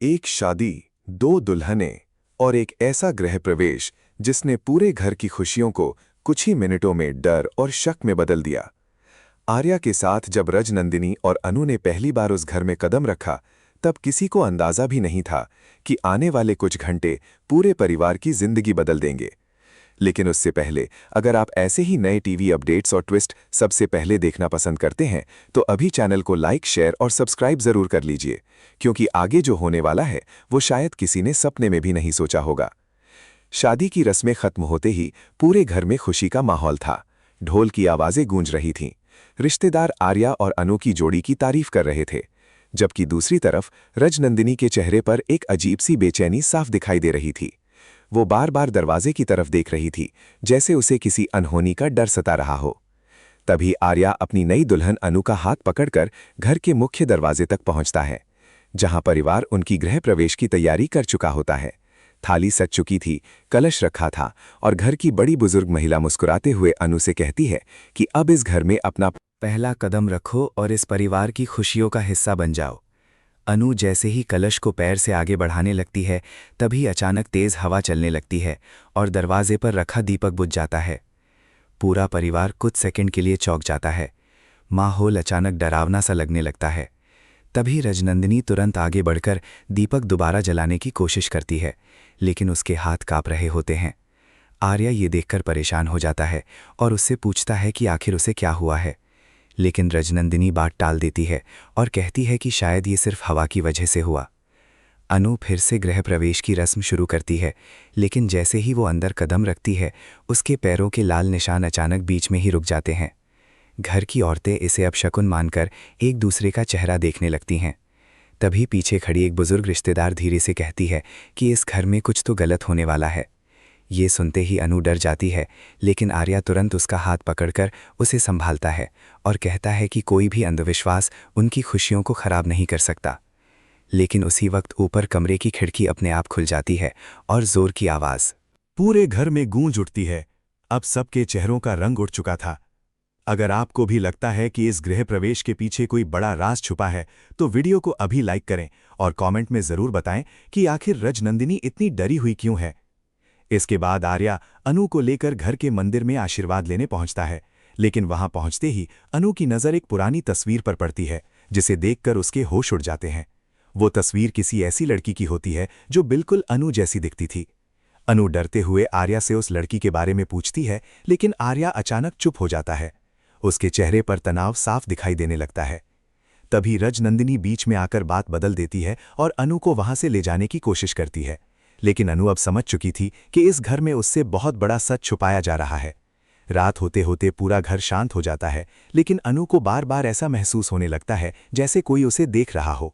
एक शादी, दो दुल्हनें और एक ऐसा गृह प्रवेश जिसने पूरे घर की खुशियों को कुछ ही मिनटों में डर और शक में बदल दिया। आर्या के साथ जब रजनंदिनी और अनु ने पहली बार उस घर में कदम रखा, तब किसी को अंदाजा भी नहीं था कि आने वाले कुछ घंटे पूरे परिवार की जिंदगी बदल देंगे। लेकिन उससे पहले, अगर आप ऐसे ही नए टीवी अपडेट्स और ट्विस्ट सबसे पहले देखना पसंद करते हैं, तो अभी चैनल को लाइक, शेयर और सब्सक्राइब जरूर कर लीजिए, क्योंकि आगे जो होने वाला है वो शायद किसी ने सपने में भी नहीं सोचा होगा। शादी की रस्में खत्म होते ही पूरे घर में खुशी का माहौल था। ढोल की आवाजें गूंज रही थीं। रिश्तेदार आर्या और अनु की जोड़ी की तारीफ कर रहे थे, जबकि दूसरी तरफ रजनंदिनी के चेहरे पर एक अजीब सी बेचैनी साफ दिखाई दे रही थी। वो बार बार दरवाजे की तरफ देख रही थी, जैसे उसे किसी अनहोनी का डर सता रहा हो। तभी आर्या अपनी नई दुल्हन अनु का हाथ पकड़कर घर के मुख्य दरवाजे तक पहुंचता है, जहां परिवार उनकी गृह प्रवेश की तैयारी कर चुका होता है। थाली सज चुकी थी, कलश रखा था और घर की बड़ी बुजुर्ग महिला मुस्कुराते हुए अनु से कहती है कि अब इस घर में अपना पहला कदम रखो और इस परिवार की खुशियों का हिस्सा बन जाओ। अनु जैसे ही कलश को पैर से आगे बढ़ाने लगती है, तभी अचानक तेज हवा चलने लगती है और दरवाजे पर रखा दीपक बुझ जाता है। पूरा परिवार कुछ सेकंड के लिए चौंक जाता है। माहौल अचानक डरावना सा लगने लगता है। तभी रजनंदिनी तुरंत आगे बढ़कर दीपक दोबारा जलाने की कोशिश करती है, लेकिन उसके हाथ कांप रहे होते हैं। आर्या ये देखकर परेशान हो जाता है और उससे पूछता है कि आखिर उसे क्या हुआ है, लेकिन रजनंदिनी बात टाल देती है और कहती है कि शायद ये सिर्फ हवा की वजह से हुआ। अनु फिर से गृह प्रवेश की रस्म शुरू करती है, लेकिन जैसे ही वो अंदर कदम रखती है, उसके पैरों के लाल निशान अचानक बीच में ही रुक जाते हैं। घर की औरतें इसे अपशकुन मानकर एक दूसरे का चेहरा देखने लगती हैं। तभी पीछे खड़ी एक बुजुर्ग रिश्तेदार धीरे से कहती है कि इस घर में कुछ तो गलत होने वाला है। ये सुनते ही अनु डर जाती है, लेकिन आर्या तुरंत उसका हाथ पकड़कर उसे संभालता है और कहता है कि कोई भी अंधविश्वास उनकी खुशियों को खराब नहीं कर सकता। लेकिन उसी वक्त ऊपर कमरे की खिड़की अपने आप खुल जाती है और जोर की आवाज पूरे घर में गूंज उठती है। अब सबके चेहरों का रंग उठ चुका था। अगर आपको भी लगता है कि इस गृह प्रवेश के पीछे कोई बड़ा राज छुपा है, तो वीडियो को अभी लाइक करें और कमेंट में जरूर बताएं कि आखिर रजनंदिनी इतनी डरी हुई क्यों है। इसके बाद आर्या अनु को लेकर घर के मंदिर में आशीर्वाद लेने पहुंचता है, लेकिन वहां पहुंचते ही अनु की नजर एक पुरानी तस्वीर पर पड़ती है, जिसे देखकर उसके होश उड़ जाते हैं। वो तस्वीर किसी ऐसी लड़की की होती है जो बिल्कुल अनु जैसी दिखती थी। अनु डरते हुए आर्या से उस लड़की के बारे में पूछती है, लेकिन आर्या अचानक चुप हो जाता है। उसके चेहरे पर तनाव साफ दिखाई देने लगता है। तभी रजनंदिनी बीच में आकर बात बदल देती है और अनु को वहां से ले जाने की कोशिश करती है, लेकिन अनु अब समझ चुकी थी कि इस घर में उससे बहुत बड़ा सच छुपाया जा रहा है। रात होते होते पूरा घर शांत हो जाता है, लेकिन अनु को बार बार ऐसा महसूस होने लगता है जैसे कोई उसे देख रहा हो।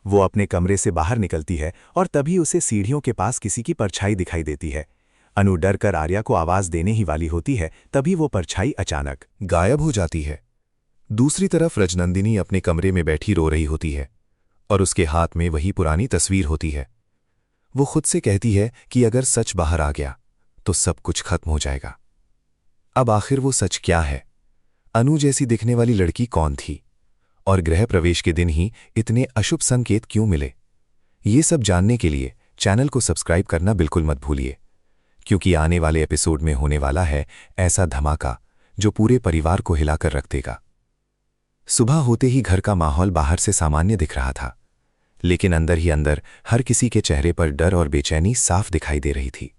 वो अपने कमरे से बाहर निकलती है और तभी उसे सीढ़ियों के पास किसी की परछाई दिखाई देती है। अनु डर कर आर्या को आवाज देने ही वाली होती है, तभी वो परछाई अचानक गायब हो जाती है। दूसरी तरफ रजनंदिनी अपने कमरे में बैठी रो रही होती है और उसके हाथ में वही पुरानी तस्वीर होती है। वो खुद से कहती है कि अगर सच बाहर आ गया तो सब कुछ खत्म हो जाएगा। अब आखिर वो सच क्या है? अनु जैसी दिखने वाली लड़की कौन थी और गृह प्रवेश के दिन ही इतने अशुभ संकेत क्यों मिले? ये सब जानने के लिए चैनल को सब्सक्राइब करना बिल्कुल मत भूलिए, क्योंकि आने वाले एपिसोड में होने वाला है ऐसा धमाका जो पूरे परिवार को हिलाकर रख देगा। सुबह होते ही घर का माहौल बाहर से सामान्य दिख रहा था, लेकिन अंदर ही अंदर हर किसी के चेहरे पर डर और बेचैनी साफ दिखाई दे रही थी।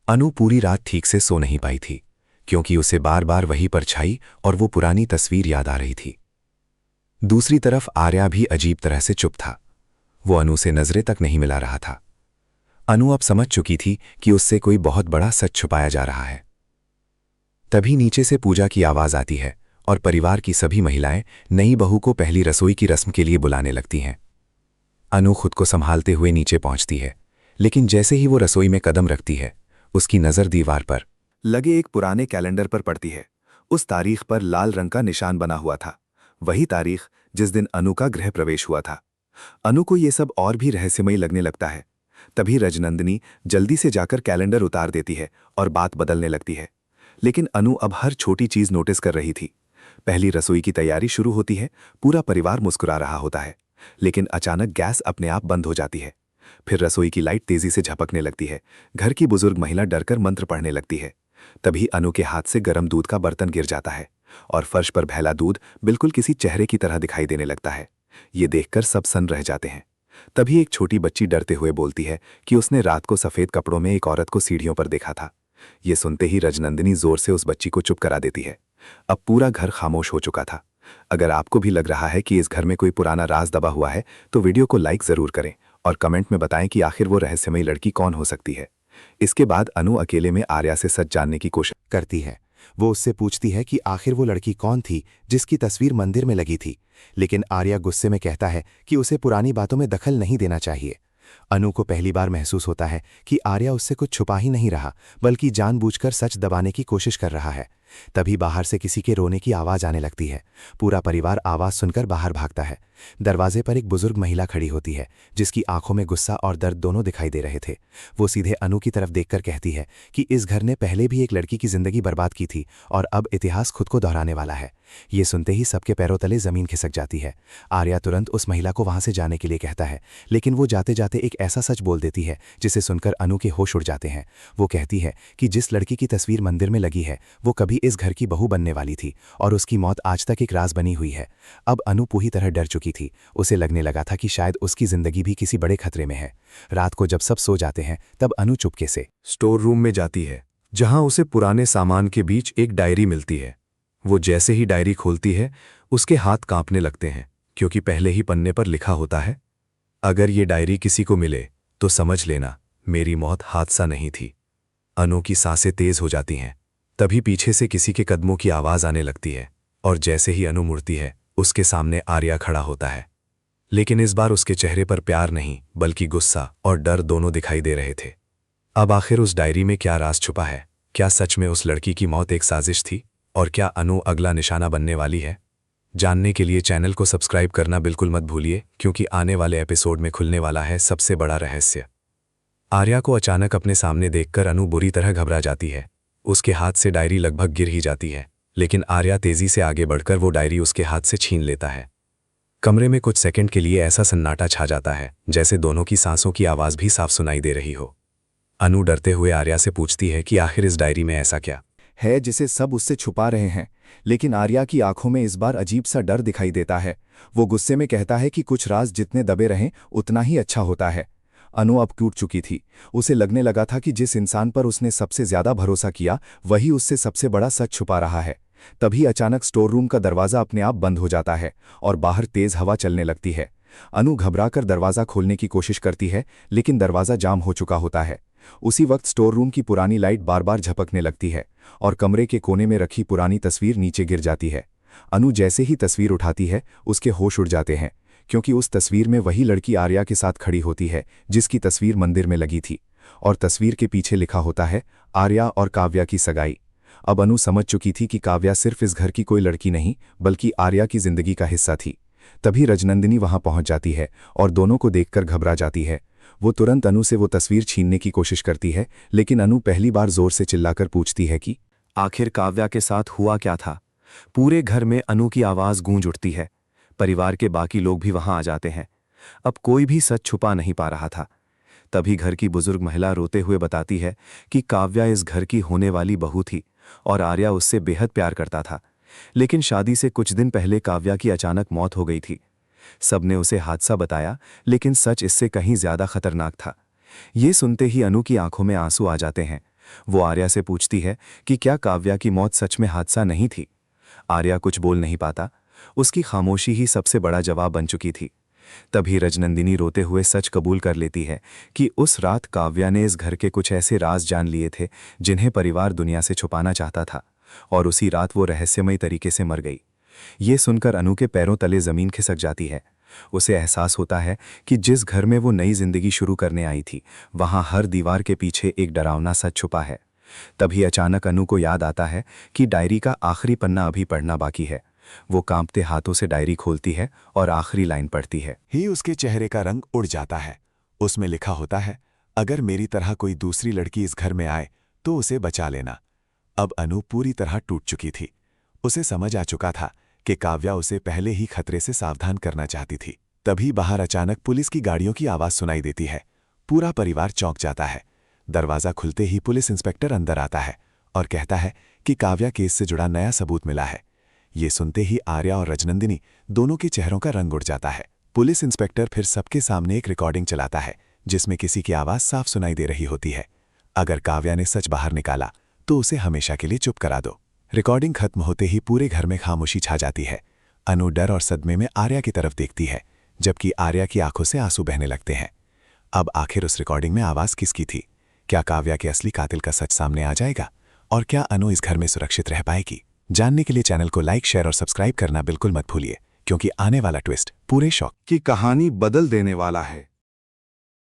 अनु पूरी रात ठीक से सो नहीं पाई थी, क्योंकि उसे बार बार वही परछाई और वो पुरानी तस्वीर याद आ रही थी। दूसरी तरफ आर्या भी अजीब तरह से चुप था। वो अनु से नजरें तक नहीं मिला रहा था। अनु अब समझ चुकी थी कि उससे कोई बहुत बड़ा सच छुपाया जा रहा है। तभी नीचे से पूजा की आवाज आती है और परिवार की सभी महिलाएं नई बहू को पहली रसोई की रस्म के लिए बुलाने लगती हैं। अनु खुद को संभालते हुए नीचे पहुंचती है, लेकिन जैसे ही वो रसोई में कदम रखती है, उसकी नजर दीवार पर लगे एक पुराने कैलेंडर पर पड़ती है। उस तारीख पर लाल रंग का निशान बना हुआ था, वही तारीख जिस दिन अनु का गृह प्रवेश हुआ था। अनु को ये सब और भी रहस्यमयी लगने लगता है। तभी रजनंदिनी जल्दी से जाकर कैलेंडर उतार देती है और बात बदलने लगती है, लेकिन अनु अब हर छोटी चीज नोटिस कर रही थी। पहली रसोई की तैयारी शुरू होती है, पूरा परिवार मुस्कुरा रहा होता है, लेकिन अचानक गैस अपने आप बंद हो जाती है। फिर रसोई की लाइट तेजी से झपकने लगती है। घर की बुजुर्ग महिला डरकर मंत्र पढ़ने लगती है। तभी अनु के हाथ से गर्म दूध का बर्तन गिर जाता है और फर्श पर फैला दूध बिल्कुल किसी चेहरे की तरह दिखाई देने लगता है। ये देखकर सब सन्न रह जाते हैं। तभी एक छोटी बच्ची डरते हुए बोलती है कि उसने रात को सफेद कपड़ों में एक औरत को सीढ़ियों पर देखा था। ये सुनते ही रजनंदिनी जोर से उस बच्ची को चुप करा देती है। अब पूरा घर खामोश हो चुका था। अगर आपको भी लग रहा है कि इस घर में कोई पुराना राज दबा हुआ है तो वीडियो को लाइक जरूर करें और कमेंट में बताएं कि आखिर वो रहस्यमयी लड़की कौन हो सकती है। इसके बाद अनु अकेले में आर्या से सच जानने की कोशिश करती है। वो उससे पूछती है कि आखिर वो लड़की कौन थी जिसकी तस्वीर मंदिर में लगी थी, लेकिन आर्या गुस्से में कहता है कि उसे पुरानी बातों में दखल नहीं देना चाहिए। अनु को पहली बार महसूस होता है कि आर्या उससे कुछ छुपा ही नहीं रहा बल्कि जानबूझकर सच दबाने की कोशिश कर रहा है। तभी बाहर से किसी के रोने की आवाज आने लगती है। पूरा परिवार आवाज सुनकर बाहर भागता है। दरवाजे पर एक बुजुर्ग महिला खड़ी होती है जिसकी आंखों में गुस्सा और दर्द दोनों दिखाई दे रहे थे। वो सीधे अनु की तरफ देखकर कहती है कि इस घर ने पहले भी एक लड़की की जिंदगी बर्बाद की थी और अब इतिहास खुद को दोहराने वाला है। ये सुनते ही सबके पैरों तले जमीन खिसक जाती है। आर्या तुरंत उस महिला को वहां से जाने के लिए कहता है, लेकिन वो जाते जाते एक ऐसा सच बोल देती है जिसे सुनकर अनु के होश उड़ जाते हैं। वो कहती है कि जिस लड़की की तस्वीर मंदिर में लगी है वो कभी इस घर की बहू बनने वाली थी और उसकी मौत आज तक एक राज बनी हुई है। अब अनु पूरी तरह डर चुकी थी। उसे लगने लगा था कि शायद उसकी जिंदगी भी किसी बड़े खतरे में है। रात को जब सब सो जाते हैं तब अनु चुपके से स्टोर रूम में जाती है जहां उसे पुराने सामान के बीच एक डायरी मिलती है। वो जैसे ही डायरी खोलती है उसके हाथ कांपने लगते हैं क्योंकि पहले ही पन्ने पर लिखा होता है, अगर ये डायरी किसी को मिले तो समझ लेना मेरी मौत हादसा नहीं थी। अनु की सांसें तेज हो जाती हैं। तभी पीछे से किसी के कदमों की आवाज आने लगती है और जैसे ही अनु मुड़ती है उसके सामने आर्या खड़ा होता है। लेकिन इस बार उसके चेहरे पर प्यार नहीं बल्कि गुस्सा और डर दोनों दिखाई दे रहे थे। अब आखिर उस डायरी में क्या राज छुपा है? क्या सच में उस लड़की की मौत एक साजिश थी और क्या अनु अगला निशाना बनने वाली है? जानने के लिए चैनल को सब्सक्राइब करना बिल्कुल मत भूलिए क्योंकि आने वाले एपिसोड में खुलने वाला है सबसे बड़ा रहस्य। आर्या को अचानक अपने सामने देखकर अनु बुरी तरह घबरा जाती है। उसके हाथ से डायरी लगभग गिर ही जाती है, लेकिन आर्या तेजी से आगे बढ़कर वो डायरी उसके हाथ से छीन लेता है। कमरे में कुछ सेकंड के लिए ऐसा सन्नाटा छा जाता है जैसे दोनों की सांसों की आवाज भी साफ सुनाई दे रही हो। अनु डरते हुए आर्या से पूछती है कि आखिर इस डायरी में ऐसा क्या है जिसे सब उससे छुपा रहे हैं, लेकिन आर्या की आंखों में इस बार अजीब सा डर दिखाई देता है। वो गुस्से में कहता है कि कुछ राज जितने दबे रहें उतना ही अच्छा होता है। अनु अब टूट चुकी थी। उसे लगने लगा था कि जिस इंसान पर उसने सबसे ज्यादा भरोसा किया वही उससे सबसे बड़ा सच छुपा रहा है। तभी अचानक स्टोर रूम का दरवाजा अपने आप बंद हो जाता है और बाहर तेज हवा चलने लगती है। अनु घबराकर दरवाजा खोलने की कोशिश करती है, लेकिन दरवाजा जाम हो चुका होता है। उसी वक्त स्टोर रूम की पुरानी लाइट बार बार झपकने लगती है और कमरे के कोने में रखी पुरानी तस्वीर नीचे गिर जाती है। अनु जैसे ही तस्वीर उठाती है उसके होश उड़ जाते हैं क्योंकि उस तस्वीर में वही लड़की आर्या के साथ खड़ी होती है जिसकी तस्वीर मंदिर में लगी थी और तस्वीर के पीछे लिखा होता है, आर्या और काव्या की सगाई। अब अनु समझ चुकी थी कि काव्या सिर्फ इस घर की कोई लड़की नहीं बल्कि आर्या की जिंदगी का हिस्सा थी। तभी रजनंदिनी वहां पहुंच जाती है और दोनों को देखकर घबरा जाती है। वो तुरंत अनु से वो तस्वीर छीनने की कोशिश करती है, लेकिन अनु पहली बार जोर से चिल्लाकर पूछती है कि आखिर काव्या के साथ हुआ क्या था। पूरे घर में अनु की आवाज गूंज उठती है। परिवार के बाकी लोग भी वहां आ जाते हैं। अब कोई भी सच छुपा नहीं पा रहा था। तभी घर की बुजुर्ग महिला रोते हुए बताती है कि काव्या इस घर की होने वाली बहू थी और आर्या उससे बेहद प्यार करता था, लेकिन शादी से कुछ दिन पहले काव्या की अचानक मौत हो गई थी। सबने उसे हादसा बताया, लेकिन सच इससे कहीं ज्यादा खतरनाक था। ये सुनते ही अनु की आंखों में आंसू आ जाते हैं। वो आर्या से पूछती है कि क्या काव्या की मौत सच में हादसा नहीं थी। आर्या कुछ बोल नहीं पाता। उसकी खामोशी ही सबसे बड़ा जवाब बन चुकी थी। तभी रजनंदिनी रोते हुए सच कबूल कर लेती है कि उस रात काव्या ने इस घर के कुछ ऐसे राज जान लिए थे जिन्हें परिवार दुनिया से छुपाना चाहता था, और उसी रात वो रहस्यमयी तरीके से मर गई। ये सुनकर अनु के पैरों तले जमीन खिसक जाती है। उसे एहसास होता है कि जिस घर में वो नई जिंदगी शुरू करने आई थी वहां हर दीवार के पीछे एक डरावना सच छुपा है। तभी अचानक अनु को याद आता है कि डायरी का आखिरी पन्ना अभी पढ़ना बाकी है। वो कांपते हाथों से डायरी खोलती है और आखिरी लाइन पढ़ती है ही उसके चेहरे का रंग उड़ जाता है। उसमें लिखा होता है, अगर मेरी तरह कोई दूसरी लड़की इस घर में आए तो उसे बचा लेना। अब अनु पूरी तरह टूट चुकी थी। उसे समझ आ चुका था कि काव्या उसे पहले ही खतरे से सावधान करना चाहती थी। तभी बाहर अचानक पुलिस की गाड़ियों की आवाज सुनाई देती है पूरा परिवार चौंक जाता है। दरवाज़ा खुलते ही पुलिस इंस्पेक्टर अंदर आता है और कहता है कि काव्या केस से जुड़ा नया सबूत मिला है। ये सुनते ही आर्या और रजनंदिनी दोनों के चेहरों का रंग उड़ जाता है। पुलिस इंस्पेक्टर फिर सबके सामने एक रिकॉर्डिंग चलाता है जिसमें किसी की आवाज़ साफ सुनाई दे रही होती है। अगर काव्या ने सच बाहर निकाला तो उसे हमेशा के लिए चुप करा दो। रिकॉर्डिंग खत्म होते ही पूरे घर में खामोशी छा जाती है। अनु डर और सदमे में आर्या की तरफ देखती है, जबकि आर्या की आंखों से आंसू बहने लगते हैं। अब आखिर उस रिकॉर्डिंग में आवाज़ किसकी थी? क्या काव्या के असली कातिल का सच सामने आ जाएगा? और क्या अनु इस घर में सुरक्षित रह पाएगी? जानने के लिए चैनल को लाइक, शेयर और सब्सक्राइब करना बिल्कुल मत भूलिए, क्योंकि आने वाला ट्विस्ट पूरे शौक की कहानी बदल देने वाला है।